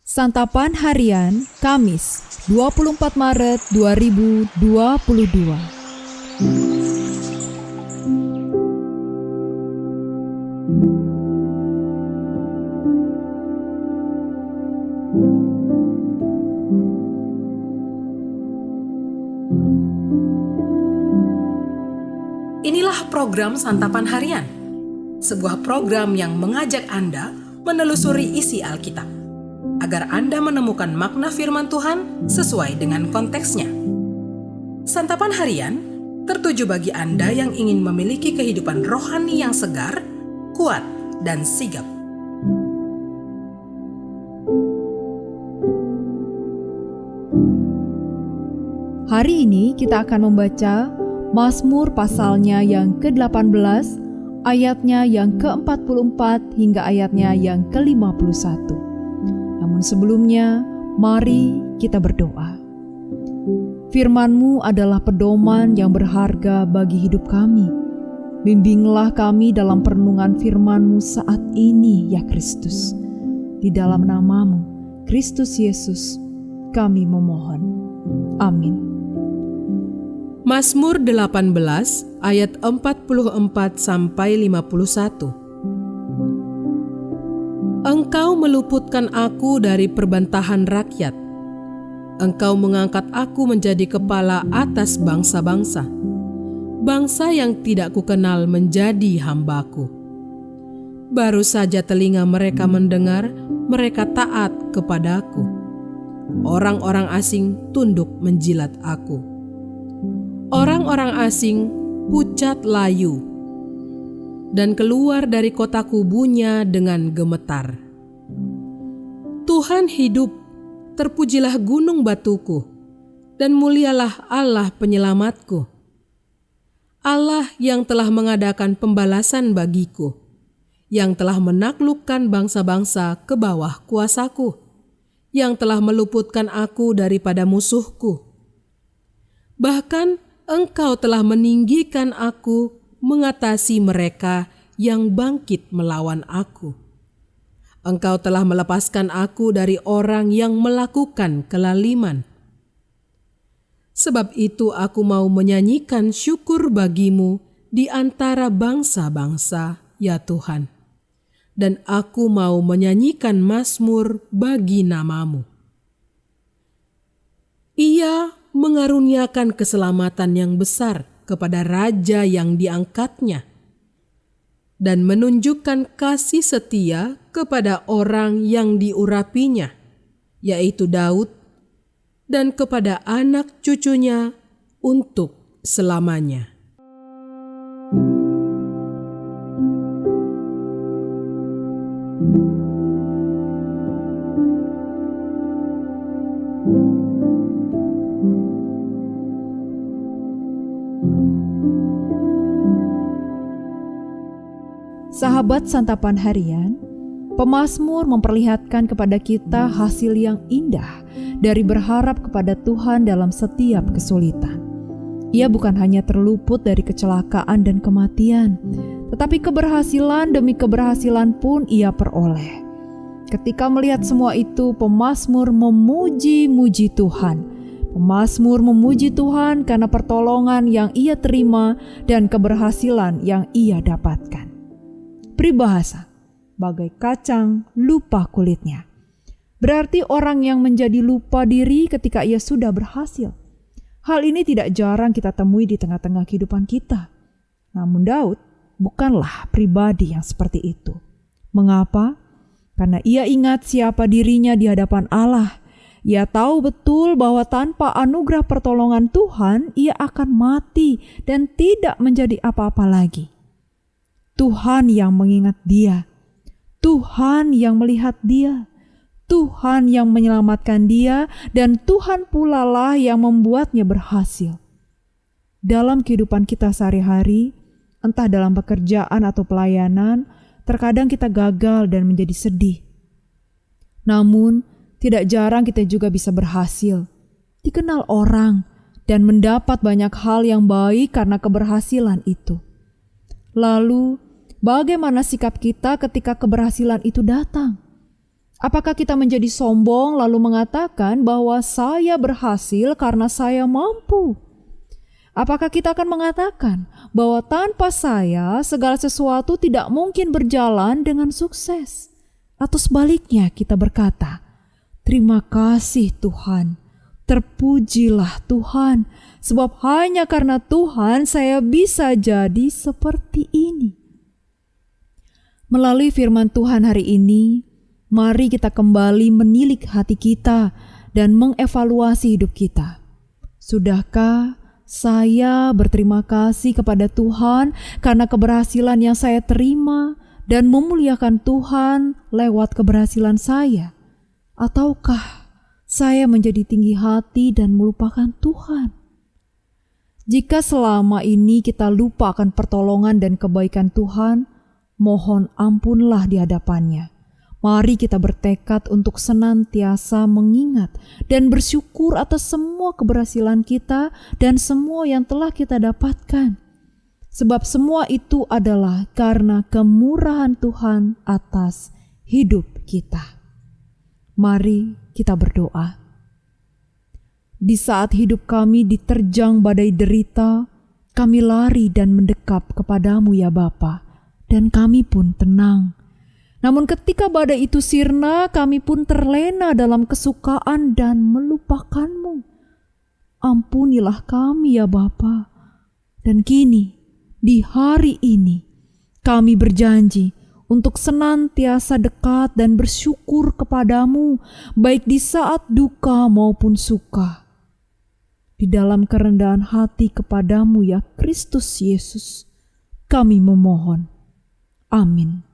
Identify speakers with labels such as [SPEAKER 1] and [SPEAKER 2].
[SPEAKER 1] Santapan Harian Kamis 24 Maret 2022.
[SPEAKER 2] Inilah program Santapan Harian, sebuah program yang mengajak Anda menelusuri isi Alkitab, agar Anda menemukan makna firman Tuhan sesuai dengan konteksnya. Santapan Harian tertuju bagi Anda yang ingin memiliki kehidupan rohani yang segar, kuat, dan sigap.
[SPEAKER 1] Hari ini kita akan membaca Mazmur pasalnya yang ke-18, ayatnya yang ke-44 hingga ayatnya yang ke-51. Namun sebelumnya, mari kita berdoa. Firman-Mu adalah pedoman yang berharga bagi hidup kami. Bimbinglah kami dalam perenungan firman-Mu saat ini, ya Kristus. Di dalam nama-Mu, Kristus Yesus, kami memohon. Amin.
[SPEAKER 2] Mazmur 18 ayat 44 sampai 51. Engkau meluputkan aku dari perbantahan rakyat. Engkau mengangkat aku menjadi kepala atas bangsa-bangsa. Bangsa yang tidak kukenal menjadi hambaku. Baru saja telinga mereka mendengar, mereka taat kepadaku. Orang-orang asing tunduk menjilat aku. Orang-orang asing pucat layu dan keluar dari kota kubunya dengan gemetar. Tuhan hidup, terpujilah gunung batuku, dan mulialah Allah penyelamatku. Allah yang telah mengadakan pembalasan bagiku, yang telah menaklukkan bangsa-bangsa ke bawah kuasaku, yang telah meluputkan aku daripada musuhku. Bahkan Engkau telah meninggikan aku mengatasi mereka yang bangkit melawan aku. Engkau telah melepaskan aku dari orang yang melakukan kelaliman. Sebab itu aku mau menyanyikan syukur bagimu di antara bangsa-bangsa, ya Tuhan. Dan aku mau menyanyikan mazmur bagi nama-Mu. Ia mengaruniakan keselamatan yang besar kepada raja yang diangkatnya, dan menunjukkan kasih setia kepada orang yang diurapinya, yaitu Daud, dan kepada anak cucunya untuk selamanya.
[SPEAKER 1] Sahabat Santapan Harian, pemazmur memperlihatkan kepada kita hasil yang indah dari berharap kepada Tuhan dalam setiap kesulitan. Ia bukan hanya terluput dari kecelakaan dan kematian, tetapi keberhasilan demi keberhasilan pun ia peroleh. Ketika melihat semua itu, pemazmur memuji-muji Tuhan. Pemazmur memuji Tuhan karena pertolongan yang ia terima dan keberhasilan yang ia dapatkan. Peribahasa, bagai kacang lupa kulitnya. Berarti orang yang menjadi lupa diri ketika ia sudah berhasil. Hal ini tidak jarang kita temui di tengah-tengah kehidupan kita. Namun Daud bukanlah pribadi yang seperti itu. Mengapa? Karena ia ingat siapa dirinya di hadapan Allah. Ia tahu betul bahwa tanpa anugerah pertolongan Tuhan, ia akan mati dan tidak menjadi apa-apa lagi. Tuhan yang mengingat dia, Tuhan yang melihat dia, Tuhan yang menyelamatkan dia, dan Tuhan pula lah yang membuatnya berhasil. Dalam kehidupan kita sehari-hari, entah dalam pekerjaan atau pelayanan, terkadang kita gagal dan menjadi sedih. Namun, tidak jarang kita juga bisa berhasil, dikenal orang, dan mendapat banyak hal yang baik karena keberhasilan itu. Lalu, bagaimana sikap kita ketika keberhasilan itu datang? Apakah kita menjadi sombong lalu mengatakan bahwa saya berhasil karena saya mampu? Apakah kita akan mengatakan bahwa tanpa saya segala sesuatu tidak mungkin berjalan dengan sukses? Atau sebaliknya kita berkata, terima kasih Tuhan, terpujilah Tuhan, sebab hanya karena Tuhan saya bisa jadi seperti ini. Melalui firman Tuhan hari ini, mari kita kembali menilik hati kita dan mengevaluasi hidup kita. Sudahkah saya berterima kasih kepada Tuhan karena keberhasilan yang saya terima dan memuliakan Tuhan lewat keberhasilan saya? Ataukah saya menjadi tinggi hati dan melupakan Tuhan? Jika selama ini kita lupa akan pertolongan dan kebaikan Tuhan, mohon ampunlah di hadapannya. Mari kita bertekad untuk senantiasa mengingat dan bersyukur atas semua keberhasilan kita dan semua yang telah kita dapatkan. Sebab semua itu adalah karena kemurahan Tuhan atas hidup kita. Mari kita berdoa. Di saat hidup kami diterjang badai derita, kami lari dan mendekap kepadamu ya Bapa, dan kami pun tenang. Namun ketika badai itu sirna, kami pun terlena dalam kesukaan dan melupakanmu. Ampunilah kami ya Bapa. Dan kini, di hari ini, kami berjanji untuk senantiasa dekat dan bersyukur kepadamu, baik di saat duka maupun suka. Di dalam kerendahan hati kepadamu ya Kristus Yesus, kami memohon. Amin.